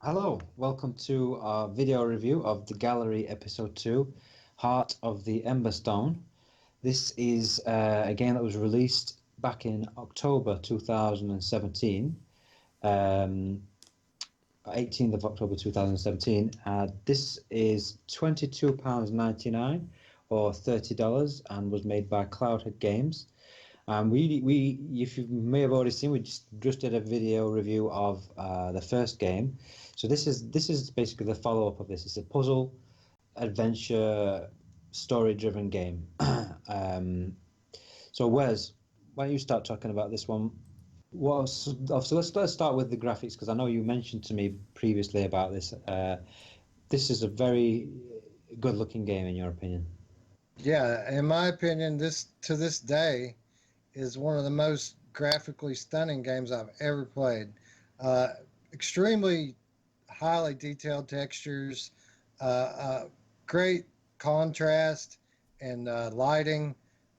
Hello, welcome to our video review of The Gallery Episode 2, Heart of the Emberstone. This is a game that was released back in October 2017, 18th of October 2017. This is £22.99 or $30 and was made by Cloudhead Games. If you may have already seen, we just did a video review of the first game. So this is basically the follow-up of this. It's a puzzle, adventure, story-driven game. So Wes, why don't you start talking about this one? So let's start with the graphics because I know you mentioned to me previously about this. This is a very good-looking game, in your opinion. Yeah, in my opinion, this to this day is one of the most graphically stunning games I've ever played. Uh, Extremely highly detailed textures, great contrast and lighting.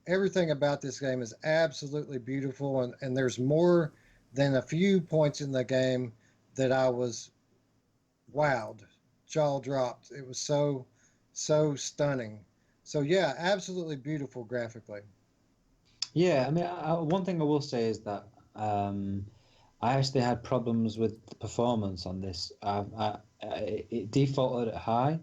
Everything about this game is absolutely beautiful, and there's more than a few points in the game that I was wowed, jaw dropped. It was so stunning. So yeah, absolutely beautiful graphically. Yeah, I mean, one thing I will say is that I actually had problems with the performance on this. It defaulted at high,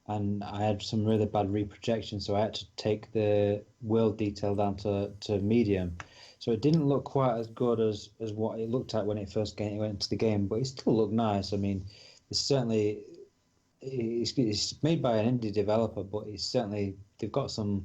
and I had some really bad reprojection, so I had to take the world detail down to medium. So it didn't look quite as good as what it looked at when it first went into the game, but it still looked nice. I mean, it's certainly it's made by an indie developer, but it's certainly they've got some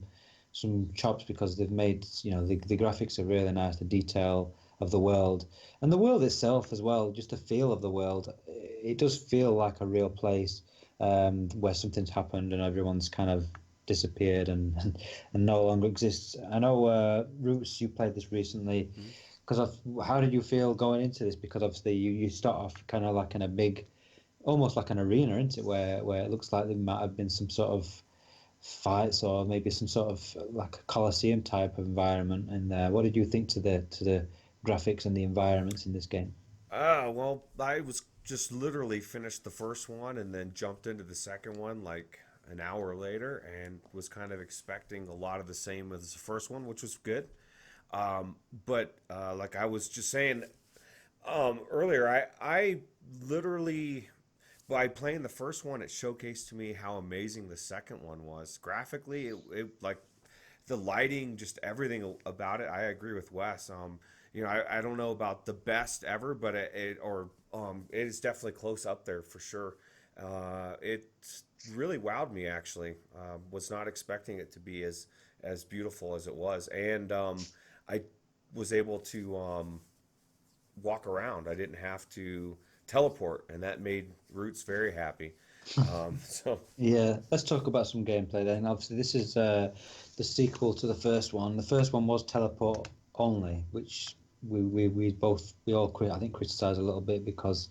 chops because they've made the graphics are really nice, the detail of the world and the world itself as well, just the feel of the world. It does feel like a real place where something's happened and everyone's kind of disappeared and no longer exists. I know Roots, you played this recently. Because of how did you feel going into this? Because obviously you start off kind of like in a big, almost like an arena, isn't it? Where it looks like there might have been some sort of fights or maybe some sort of like a coliseum type of environment. And what did you think to the graphics and the environments in this game? Well, I was just literally finished the first one and then jumped into the second one like an hour later and was kind of expecting a lot of the same as the first one, which was good. But like I was just saying earlier, I literally by playing the first one, it showcased to me how amazing the second one was. Graphically, it like the lighting, just everything about it. I agree with Wes. I don't know about the best ever, but it is definitely close up there for sure. It really wowed me actually. Was not expecting it to be as beautiful as it was, and I was able to walk around. I didn't have to teleport, and that made Roots very happy. So Yeah, let's talk about some gameplay then. Obviously, this is the sequel to the first one. The first one was teleport only, which we all I think criticize a little bit because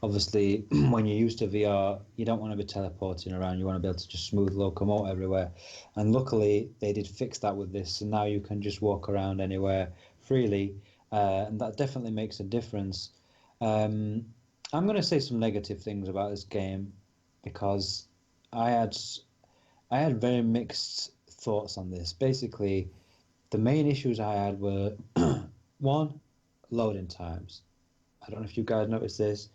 obviously when you're used to VR, you don't want to be teleporting around. You want to be able to just smooth locomote everywhere. And luckily, they did fix that with this, and now you can just walk around anywhere freely, and that definitely makes a difference. Um, I'm going to say some negative things about this game because I had I had very mixed thoughts on this. Basically, the main issues I had were one, loading times. I don't know if you guys noticed this.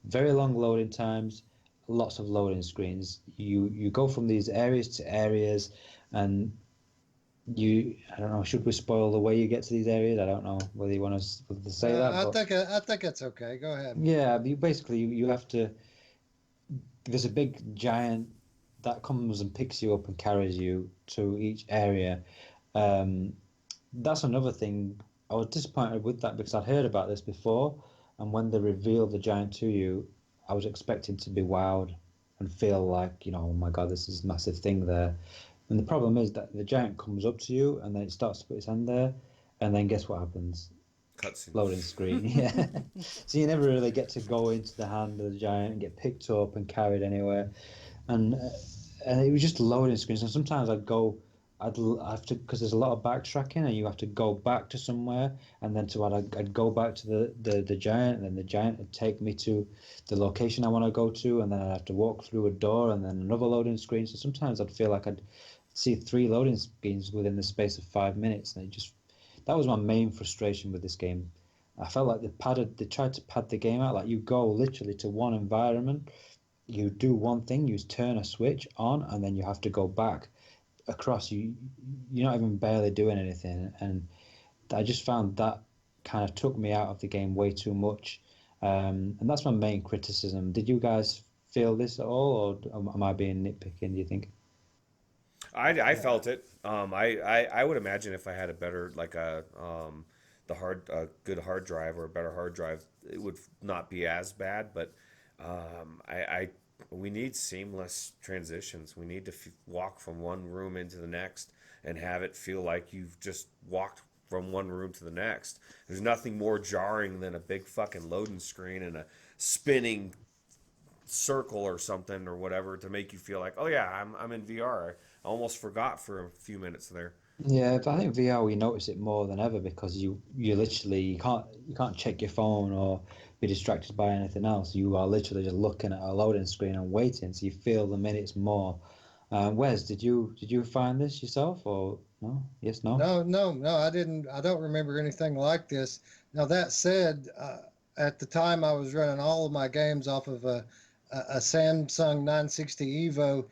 Very long loading times, lots of loading screens. You go from these areas to areas, and I don't know. Should we spoil the way you get to these areas? I don't know whether you want to say that, but I think it's okay. Go ahead. yeah, you have to. There's a big giant that comes and picks you up and carries you to each area. Um, that's another thing. I was disappointed with that because I'd heard about this before, and when they revealed the giant to you, I was expecting to be wowed and feel like, oh my God, this is a massive thing there. And the problem is that the giant comes up to you and then it starts to put its hand there, and then guess what happens? cutscene. Loading screen. Yeah. So you never really get to go into the hand of the giant and get picked up and carried anywhere. And it was just loading screens. And sometimes I have to, because there's a lot of backtracking and you have to go back to somewhere, and then I'd go back to the giant, and then the giant would take me to the location I want to go to, and then I'd have to walk through a door and then another loading screen. So sometimes I'd feel like I'd see three loading screens within the space of 5 minutes, and that was my main frustration with this game. I felt like they tried to pad the game out. Like you go literally to one environment, you do one thing, you turn a switch on, and then you have to go back across. You're not even barely doing anything, and I just found that kind of took me out of the game way too much. And that's my main criticism. Did you guys feel this at all, or am I being nitpicking, do you think? I felt it. I would imagine if I had a better like a good hard drive or a better hard drive, it would not be as bad. But I we need seamless transitions. We need to walk from one room into the next and have it feel like you've just walked from one room to the next. There's nothing more jarring than a big fucking loading screen and a spinning circle or something or whatever to make you feel like, oh yeah, I'm in VR. I almost forgot for a few minutes there. Yeah, but I think VR we notice it more than ever because you literally you can't check your phone or be distracted by anything else. You are literally just looking at a loading screen and waiting, so you feel the minutes more. Wes, did you find this yourself or no? Yes, no. No, I didn't. I don't remember anything like this. Now that said, at the time I was running all of my games off of a Samsung 960 Evo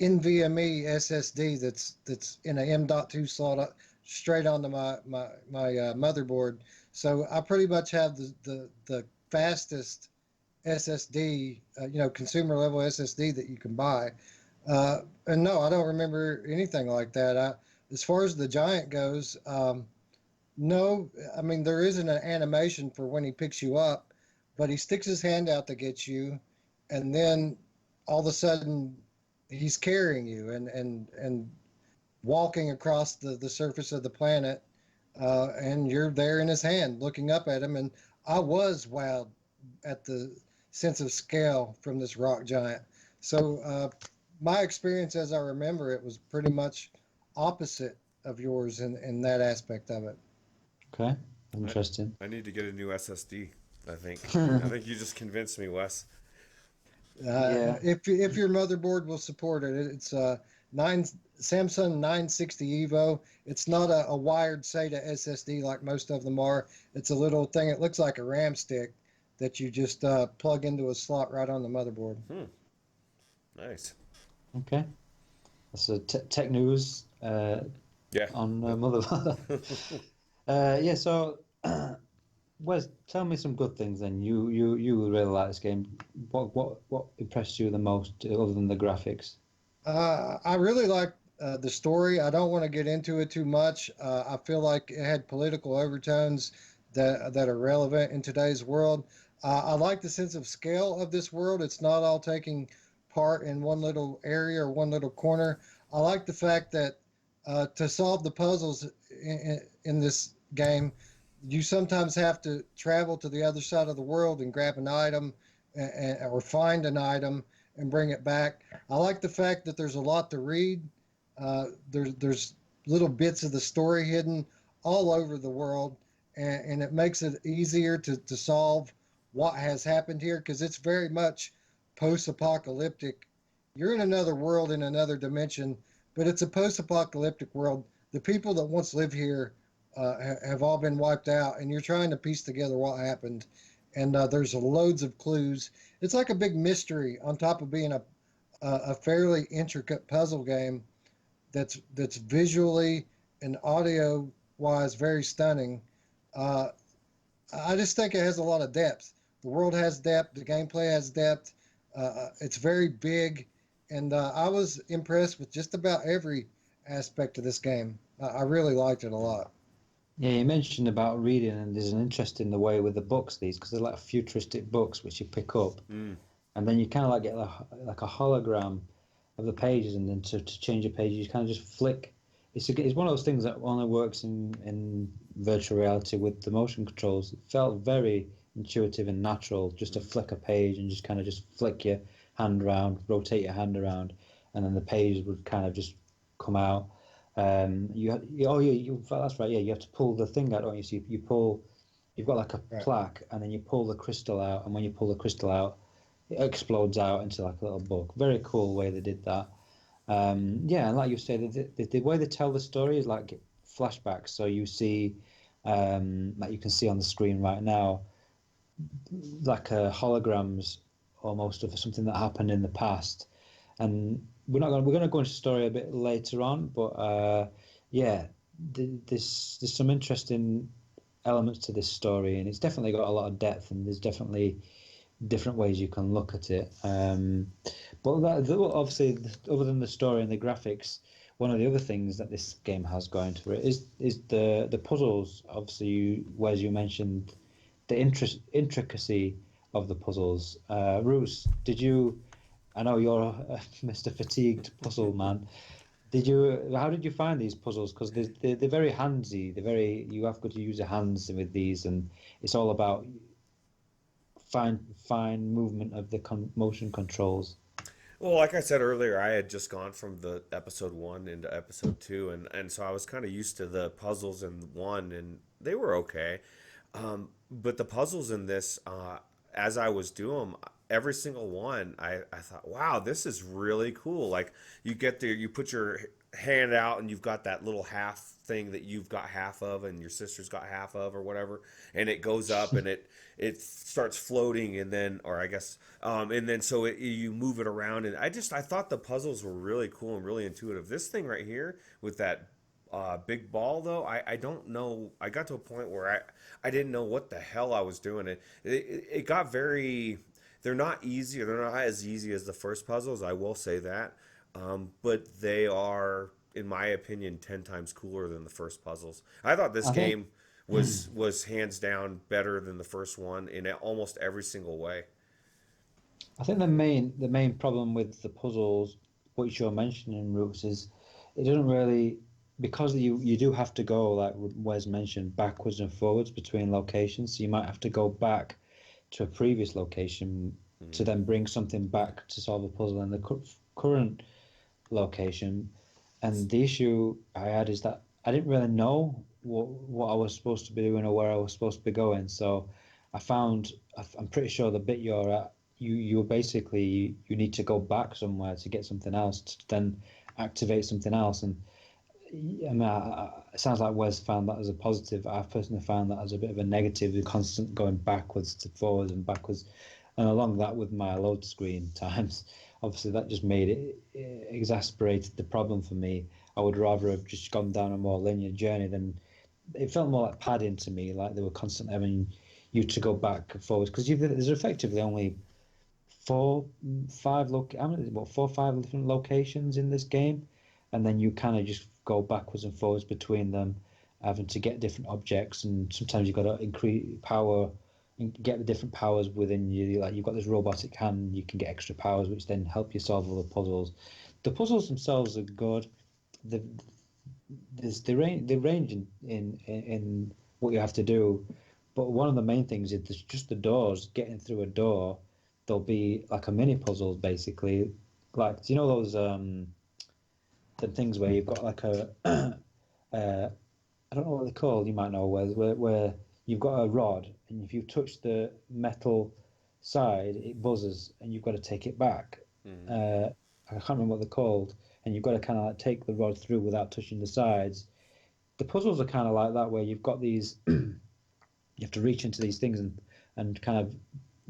NVMe SSD that's in a M.2 slot straight onto my motherboard. So I pretty much have the fastest SSD, consumer level SSD that you can buy. And no, I don't remember anything like that. As far as the giant goes, no, I mean there isn't an animation for when he picks you up, but he sticks his hand out to get you, and then all of a sudden he's carrying you and walking across the surface of the planet, and you're there in his hand looking up at him. And I was wowed at the sense of scale from this rock giant. So my experience as I remember it was pretty much opposite of yours in that aspect of it. Okay, I, interesting. I need to get a new SSD. I think you just convinced me, Wes. Yeah, If your motherboard will support it, it's a Samsung 960 Evo. It's not a wired SATA SSD like most of them are. It's a little thing. It looks like a RAM stick that you just plug into a slot right on the motherboard. Nice. okay. That's a tech news Yeah. on Mother. Yeah, so Wes, tell me some good things then. You really like this game. What impressed you the most other than the graphics? I really like the story. I don't want to get into it too much. I feel like it had political overtones that are relevant in today's world. I like the sense of scale of this world. It's not all taking part in one little area or one little corner. I like the fact that to solve the puzzles in this game, you sometimes have to travel to the other side of the world and grab an item or find an item and bring it back. I like the fact that there's a lot to read. There's little bits of the story hidden all over the world, and it makes it easier to solve what has happened here because it's very much post-apocalyptic. You're in another world in another dimension, but it's a post-apocalyptic world. The people that once lived here have all been wiped out, and you're trying to piece together what happened. And there's loads of clues. It's like a big mystery on top of being a fairly intricate puzzle game that's visually and audio wise very stunning. Uh, I just think it has a lot of depth. The world has depth. The gameplay has depth. It's very big, and I was impressed with just about every aspect of this game. I really liked it a lot. Yeah, you mentioned about reading, and there's an interest in the way with the books these because they're like futuristic books which you pick up, Mm. and then you kind of like get like a hologram of the pages, and then to change a page, you kind of just flick. It's one of those things that only works in virtual reality with the motion controls. It felt very intuitive and natural just to flick a page and just kind of just flick your hand around, rotate your hand around, and then the page would kind of just come out. Oh yeah, that's right. Yeah, you have to pull the thing out, don't you? So you pull, you've got like a Right. plaque, and then you pull the crystal out, and when you pull the crystal out, it explodes out into like a little book. Very cool way they did that. Yeah, and like you said, the way they tell the story is like flashbacks. So you see, like you can see on the screen right now, like holograms almost of something that happened in the past. And we're gonna go into the story a bit later on, but yeah, there's some interesting elements to this story, and it's definitely got a lot of depth, and there's definitely different ways you can look at it. But well, obviously, other than the story and the graphics, one of the other things that this game has going for it is the puzzles. Obviously, Wes, you mentioned the intricacy of the puzzles. Roos, did you? I know you're Mr. Fatigued Puzzle Man. Did you? How did you find these puzzles? Because they're very handsy. They're very. You have got to use your hands with these, and it's all about fine movement of the motion controls. Well, like I said earlier, I had just gone from the episode one into episode two, and so I was kind of used to the puzzles in one, and they were okay. But the puzzles in this, as I was doing them, every single one, I thought, wow, this is really cool. Like you get there, you put your hand out, and you've got that little half thing that you've got half of, and your sister's got half of, or whatever, and it goes up, and it starts floating, and then, or I guess, and then so you move it around, and I thought the puzzles were really cool and really intuitive. This thing right here with that big ball though, I don't know. I got to a point where I didn't know what the hell I was doing. It got very. They're not easy. They're not as easy as the first puzzles. I will say that, but they are, in my opinion, 10 times cooler than the first puzzles. I thought this I think game was hands down better than the first one in almost every single way. I think the main problem with the puzzles, which you're mentioning, Roots, is it doesn't really because you do have to go like Wes mentioned backwards and forwards between locations. So you might have to go back to a previous location to Mm. then bring something back to solve a puzzle in the current location. And the issue I had is that I didn't really know what I was supposed to be doing or where I was supposed to be going. So I found I'm pretty sure the bit you're at, you basically you need to go back somewhere to get something else to then activate something else. And I mean, it sounds like Wes found that as a positive. I've personally found that as a bit of a negative, the constant going backwards to forwards and backwards, and along that with my load screen times. Obviously, that just made it exasperated the problem for me. I would rather have just gone down a more linear journey than it felt more like padding to me, like they were constantly having you to go back and forwards because there's effectively only four, five how many, what, four, five different locations in this game, and then you kind of just go backwards and forwards between them, having to get different objects, and sometimes you've got to increase power and get the different powers within you. Like you've got this robotic hand, you can get extra powers, which then help you solve all the puzzles. The puzzles themselves are good. The the range in what you have to do, but one of the main things is just the doors. Getting through a door, there'll be like a mini puzzle basically. Like, do you know those the things where you've got like a I don't know what they're called. You might know where you've got a rod, and if you touch the metal side, it buzzes, and you've got to take it back. Mm. I can't remember what they're called, and you've got to kind of like take the rod through without touching the sides. The puzzles are kind of like that, where you've got these, you have to reach into these things and kind of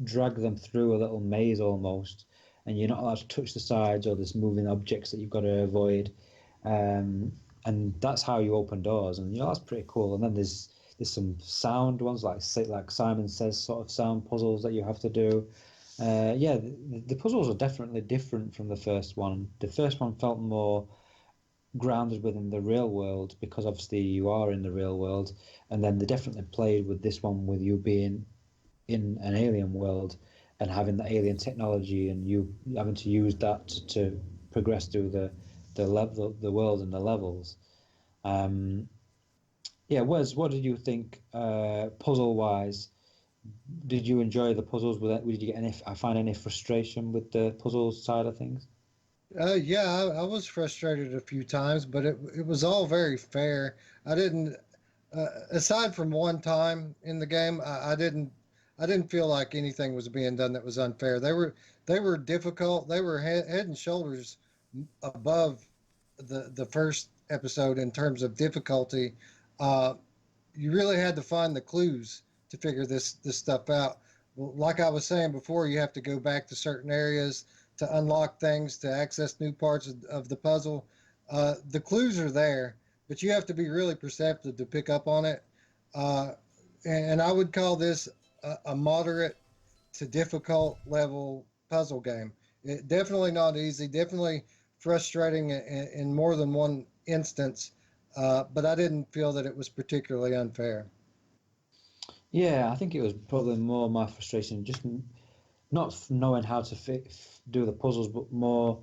drag them through a little maze almost, and you're not allowed to touch the sides or there's moving objects that you've got to avoid. Um, and that's how you open doors, and that's pretty cool. And then there's some sound ones like Simon Says sort of sound puzzles that you have to do. Yeah, the puzzles are definitely different from the first one. The first one felt more grounded within the real world because obviously you are in the real world, and then they definitely played with this one with you being in an alien world and having the alien technology and you having to use that to progress through the world and the levels. Um, yeah, Wes, what did you think puzzle wise? Did you enjoy the puzzles? Did you get any? I find any frustration with the puzzles side of things? Yeah, I was frustrated a few times, but it was all very fair. I didn't, aside from one time in the game, I didn't feel like anything was being done that was unfair. They were difficult. They were head and shoulders above the first episode in terms of difficulty. Uh, you really had to find the clues to figure this stuff out. Well, like I was saying before, you have to go back to certain areas to unlock things, to access new parts of the puzzle. The clues are there, but you have to be really perceptive to pick up on it. Uh, and I would call this a moderate to difficult level puzzle game. Definitely not easy, definitely frustrating in more than one instance, but I didn't feel that it was particularly unfair. Yeah, I think it was probably more my frustration, just not knowing how to do the puzzles, but more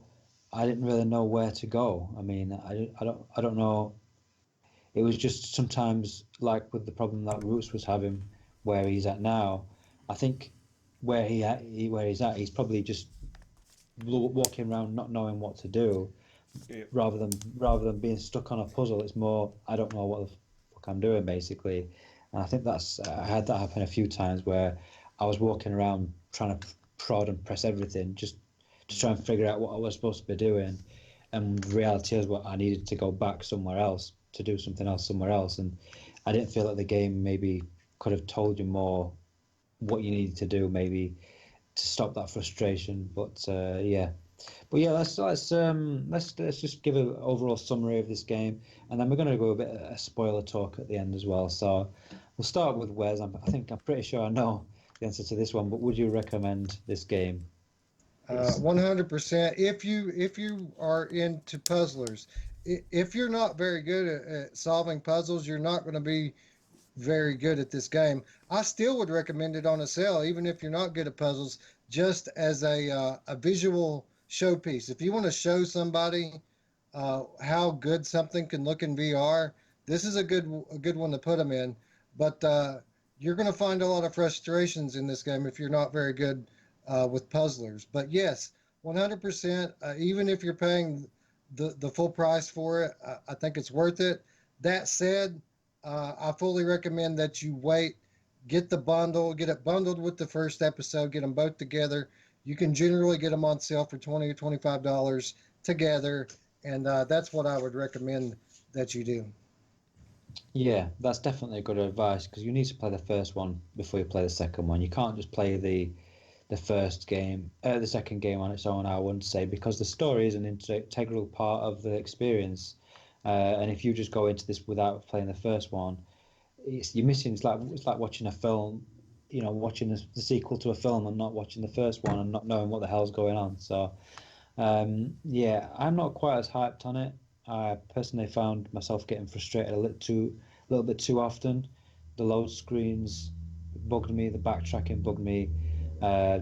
I didn't really know where to go. I mean, I don't know. It was just sometimes like with the problem that Roots was having, where he's at now. I think where he's at, he's probably just walking around not knowing what to do, Yeah. rather than being stuck on a puzzle. It's more I don't know what the fuck I'm doing basically, and I think that's I had that happen a few times where I was walking around trying to prod and press everything just to try and figure out what I was supposed to be doing, and the reality is what I needed to go back somewhere else to do something else somewhere else, and I didn't feel like the game maybe could have told you more what you needed to do maybe to stop that frustration. But yeah, but yeah, let's just give an overall summary of this game, and then we're going to go a bit a spoiler talk at the end as well. So we'll start with Wes. I think I'm pretty sure I know the answer to this one, but would you recommend this game? It's 100%. If you are into puzzlers, if you're not very good at solving puzzles, you're not going to be very good at this game. I still would recommend it on a sale, even if you're not good at puzzles, just as a visual showpiece. If you want to show somebody how good something can look in VR, this is a good one to put them in. But you're going to find a lot of frustrations in this game if you're not very good with puzzlers. But yes, 100%. Even if you're paying the full price for it, I think it's worth it. That said, I fully recommend that you wait, get the bundle, get it bundled with the first episode, get them both together. You can generally get them on sale for $20 or $25 together, and that's what I would recommend that you do. Yeah, that's definitely good advice because you need to play the first one before you play the second one. You can't just play the second game on its own. I wouldn't say because the story is an integral part of the experience. And if you just go into this without playing the first one, you're missing. It's like watching a film, watching the sequel to a film and not watching the first one and not knowing what the hell's going on. So yeah, I'm not quite as hyped on it. I personally found myself getting frustrated a little bit too often. The load screens bugged me, the backtracking bugged me,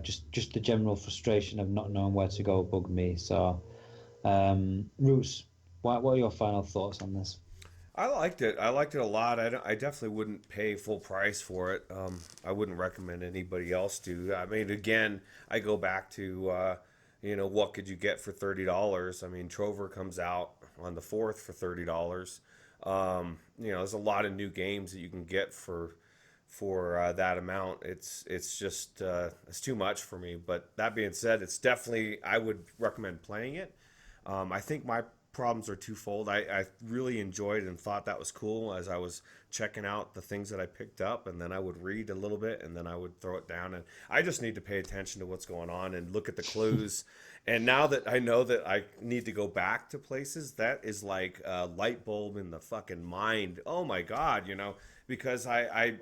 just the general frustration of not knowing where to go bugged me. So, Roos, what are your final thoughts on this? I liked it. I liked it a lot. I definitely wouldn't pay full price for it. I wouldn't recommend anybody else do. I mean, again, I go back to, what could you get for $30? I mean, Trover comes out on the 4th for $30. There's a lot of new games that you can get for that amount. It's just it's too much for me. But that being said, it's definitely I would recommend playing it. I think my problems are twofold. I really enjoyed and thought that was cool as I was checking out the things that I picked up, and then I would read a little bit, and then I would throw it down. And I just need to pay attention to what's going on and look at the clues. And now that I know that I need to go back to places, that is like a light bulb in the fucking mind. Oh my God, because I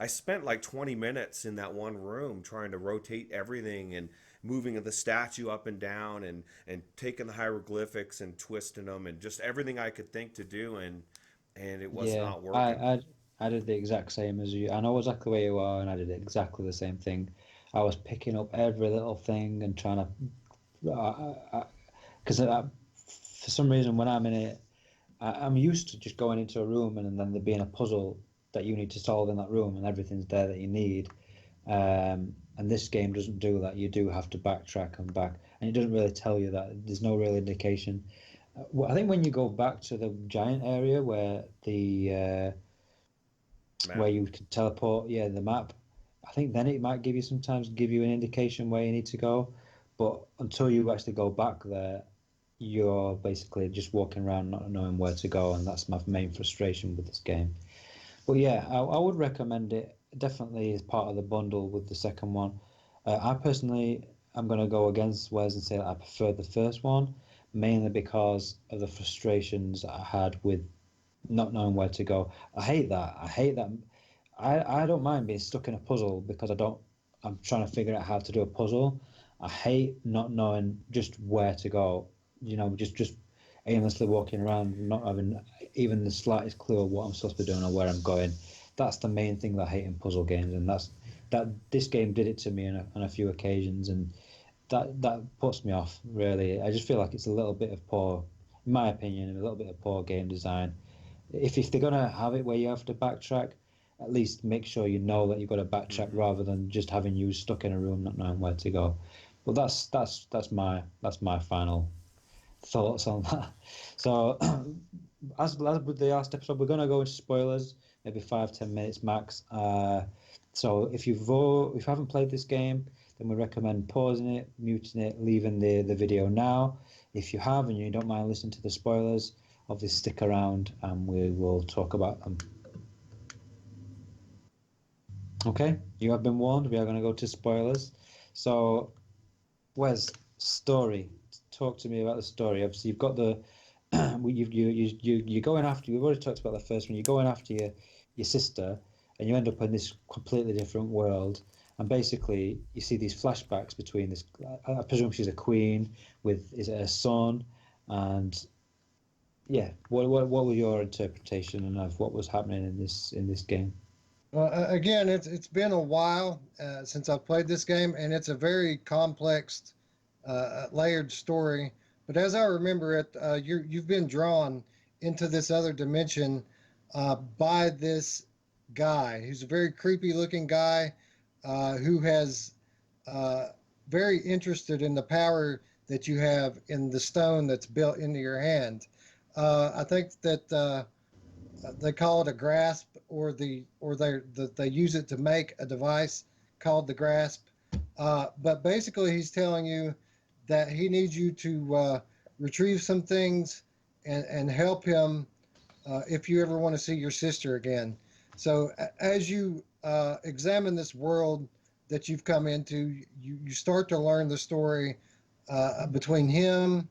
spent like 20 minutes in that one room trying to rotate everything and moving the statue up and down and taking the hieroglyphics and twisting them and just everything I could think to do and it was Yeah, not working. I did the exact same as you. I know exactly where you are, and I did exactly the same thing. I was picking up every little thing and trying to, because for some reason when I'm in it, I'm used to just going into a room and then there being a puzzle that you need to solve in that room, and everything's there that you need. And this game doesn't do that. You do have to backtrack and back, and it doesn't really tell you that. There's no real indication. I think when you go back to the giant area where Map. you can teleport, yeah, the map. I think then it might sometimes give you an indication where you need to go, but until you actually go back there, you're basically just walking around not knowing where to go, and that's my main frustration with this game. But yeah, I would recommend it definitely as part of the bundle with the second one. I personally am going to go against Wes and say that I prefer the first one, mainly because of the frustrations I had with not knowing where to go. I hate that. I hate that. I don't mind being stuck in a puzzle because I'm trying to figure out how to do a puzzle. I hate not knowing just where to go. Just aimlessly walking around, not having even the slightest clue of what I'm supposed to be doing or where I'm going. That's the main thing that I hate in puzzle games, and that this game did it to me on a few occasions, and that puts me off really. I just feel like it's a little bit of poor, in my opinion, a little bit of poor game design. If they're gonna have it where you have to backtrack, at least make sure you know that you've got to backtrack Hmm. rather than just having you stuck in a room not knowing where to go. But that's my final thoughts on that. So as with the last episode, we're gonna go into spoilers, maybe 5-10 minutes max. So if you haven't played this game, then we recommend pausing it, muting it, leaving the video now. If you have and you don't mind listening to the spoilers, obviously stick around and we will talk about them. Okay, you have been warned. We are going to go to spoilers. So, Wes, story. Talk to me about the story. Obviously, you've got the you're going after. We've already talked about the first one. You're going after your sister, and you end up in this completely different world. And basically, you see these flashbacks between this. I presume she's a queen with is it a son, and yeah. What was your interpretation of what was happening in this game? Again, it's been a while since I've played this game, and it's a very complex, layered story. But as I remember it, you've been drawn into this other dimension by this guy who's a very creepy looking guy who has uh, very interested in the power that you have in the stone that's built into your hand. I think that they call it a grasp, or they use it to make a device called the grasp. But basically, he's telling you that he needs you to retrieve some things and help him if you ever want to see your sister again. So as you examine this world that you've come into, you start to learn the story between him,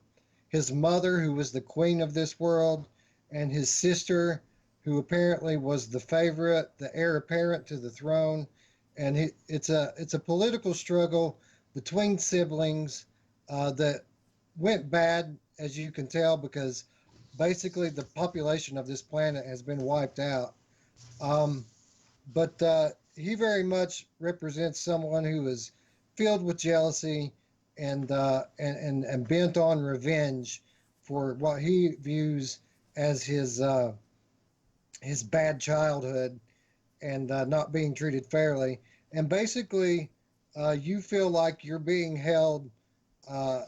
his mother, who was the queen of this world, and his sister, who apparently was the favorite, the heir apparent to the throne. And it's a political struggle between siblings that went bad, as you can tell, because basically the population of this planet has been wiped out. Um, but he very much represents someone who is filled with jealousy and bent on revenge for what he views as his bad childhood and not being treated fairly. And basically, you feel like you're being held. Uh,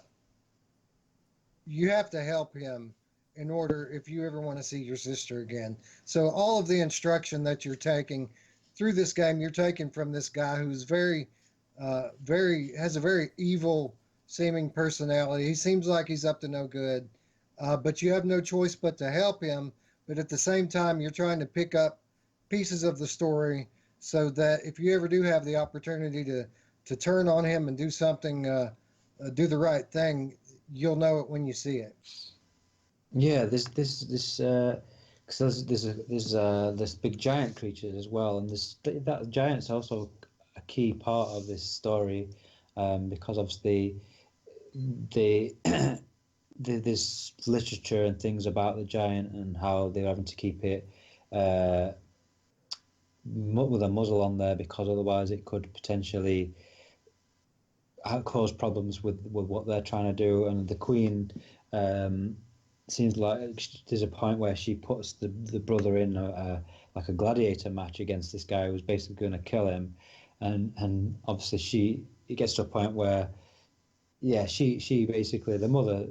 you have to help him in order if you ever want to see your sister again. So all of the instruction that you're taking through this game, you're taking from this guy who's very has a very evil seeming personality. He seems like he's up to no good, but you have no choice but to help him. But at the same time, you're trying to pick up pieces of the story so that if you ever do have the opportunity to turn on him and do something, do the right thing, you'll know it when you see it. Yeah, because there's big giant creatures as well, and this that giant's also a key part of this story, because obviously the, there's literature and things about the giant and how they're having to keep it uh, with a muzzle on there because otherwise it could potentially cause problems with what they're trying to do. And the queen um, seems like there's a point where she puts the brother in like a gladiator match against this guy who's basically going to kill him, and obviously it gets to a point where yeah, she basically, the mother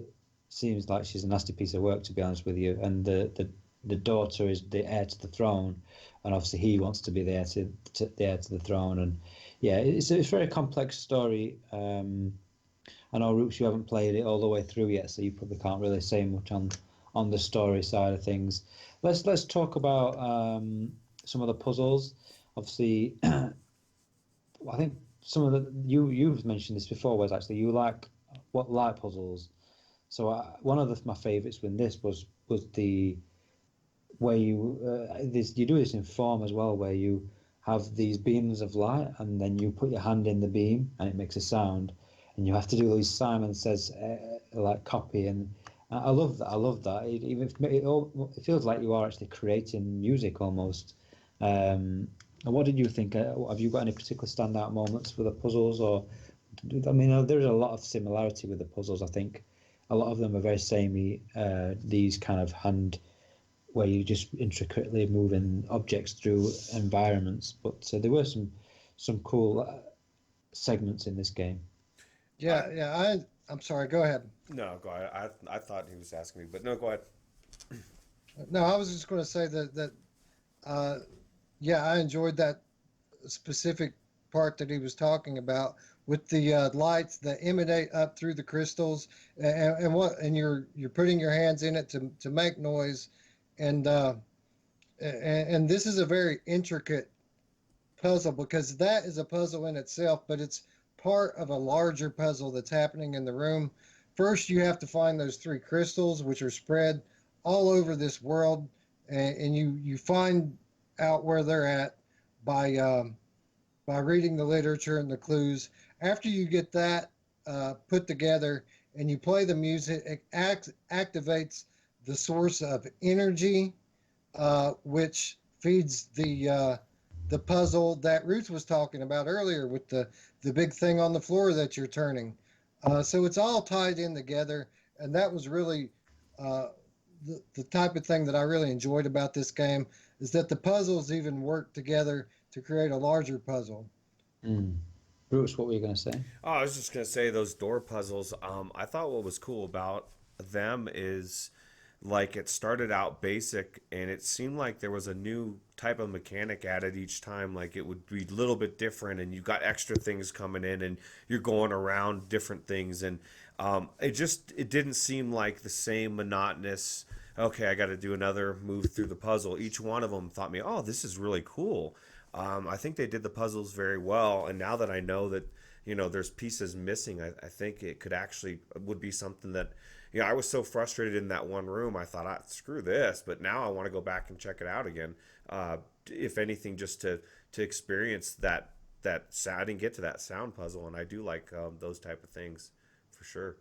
seems like she's a nasty piece of work, to be honest with you, and the daughter is the heir to the throne, and obviously he wants to be the heir to the throne, and yeah, it's a very complex story. I know, Rooks, you haven't played it all the way through yet, so you probably can't really say much on the story side of things. Let's talk about some of the puzzles. Obviously, I think some of the you've mentioned this before, was actually you like what light puzzles. So one of my favourites with this was the where you do this in form as well, where you have these beams of light and then you put your hand in the beam and it makes a sound, and you have to do these Simon Says like copy, and I love that. I love that. It feels like you are actually creating music almost. And what did you think? Have you got any particular standout moments for the puzzles, or I mean, there's a lot of similarity with the puzzles. I think a lot of them are very samey. These kind of hand where you just intricately moving objects through environments. But there were some cool segments in this game. I I'm sorry. Go ahead. no, go ahead. I thought he was asking me, but no, go ahead. No, I was just going to say uh, yeah, I enjoyed that specific part that he was talking about with the lights that emanate up through the crystals, and you're putting your hands in it to make noise, and and this is a very intricate puzzle because that is a puzzle in itself, but it's part of a larger puzzle that's happening in the room. First, you have to find those three crystals, which are spread all over this world, and you find out where they're at by by reading the literature and the clues. After you get that put together and you play the music, it activates the source of energy, which feeds the puzzle that Ruth was talking about earlier with the big thing on the floor that you're turning. So it's all tied in together, and that was really uh, the type of thing that I really enjoyed about this game is that the puzzles even work together to create a larger puzzle. Mm. Bruce, what were you going to say? Oh, I was just gonna say those door puzzles. I thought what was cool about them is like it started out basic and it seemed like there was a new type of mechanic added each time. Like it would be a little bit different, and you got extra things coming in, and you're going around different things, and it didn't seem like the same monotonous. Okay, I got to do another move through the puzzle. Each one of them thought me, oh, this is really cool. I think they did the puzzles very well, and now that I know that there's pieces missing, I think it could actually would be something that I was so frustrated in that one room. I thought, screw this, but now I want to go back and check it out again. If anything, just to experience that sound. I didn't get to that sound puzzle, and I do like those type of things for sure.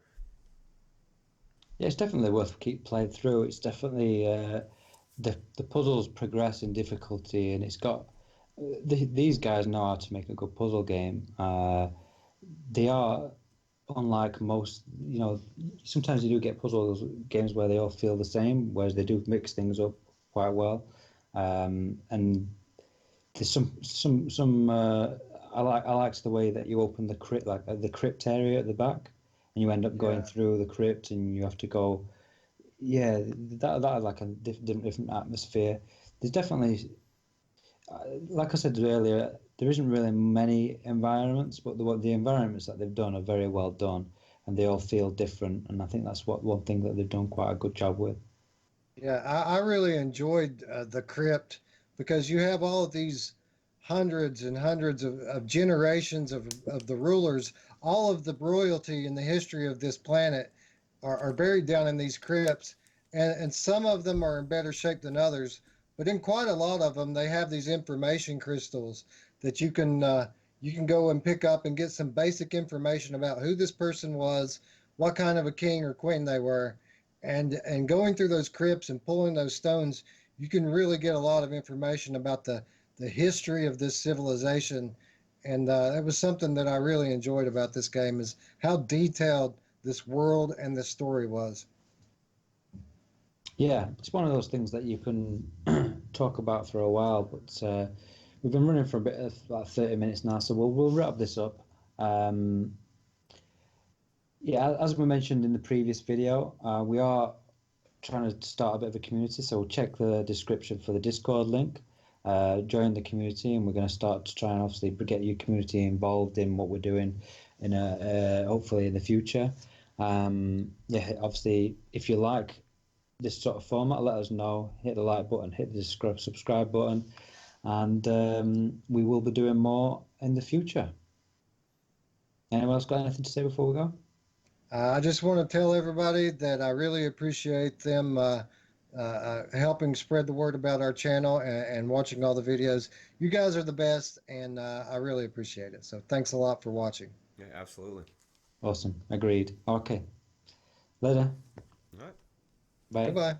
Yeah, it's definitely worth keep playing through. It's definitely the puzzles progress in difficulty, and it's got these guys know how to make a good puzzle game. They are unlike most. Sometimes you do get puzzle games where they all feel the same, whereas they do mix things up quite well. And there's some. I liked the way that you open the crypt, like the crypt area at the back, and you end up going Yeah, through the crypt, and you have to go. Yeah, that is like a different atmosphere. There's definitely, like I said earlier, there isn't really many environments, but the environments that they've done are very well done, and they all feel different. And I think that's one thing that they've done quite a good job with. yeah, I really enjoyed the crypt because you have all of these hundreds and hundreds of generations of the rulers, all of the royalty in the history of this planet are buried down in these crypts, and some of them are in better shape than others. But in quite a lot of them, they have these information crystals that you can go and pick up and get some basic information about who this person was, what kind of a king or queen they were, and going through those crypts and pulling those stones, you can really get a lot of information about the history of this civilization. And it was something that I really enjoyed about this game is how detailed this world and this story was. Yeah, it's one of those things that you can talk about for a while, but we've been running for a bit of like 30 minutes now, so we'll wrap this up. Um, yeah, as we mentioned in the previous video, we are trying to start a bit of a community, so check the description for the Discord link. Join the community, and we're going to start to try and obviously get your community involved in what we're doing in hopefully in the future. Yeah, obviously, if you like this sort of format, let us know. Hit the like button, hit the subscribe button, and we will be doing more in the future. Anyone else got anything to say before we go? I just want to tell everybody that I really appreciate them helping spread the word about our channel and watching all the videos. You guys are the best, and I really appreciate it. So thanks a lot for watching. Yeah, absolutely. Awesome. Agreed. Okay. Later. All right. Bye. Goodbye.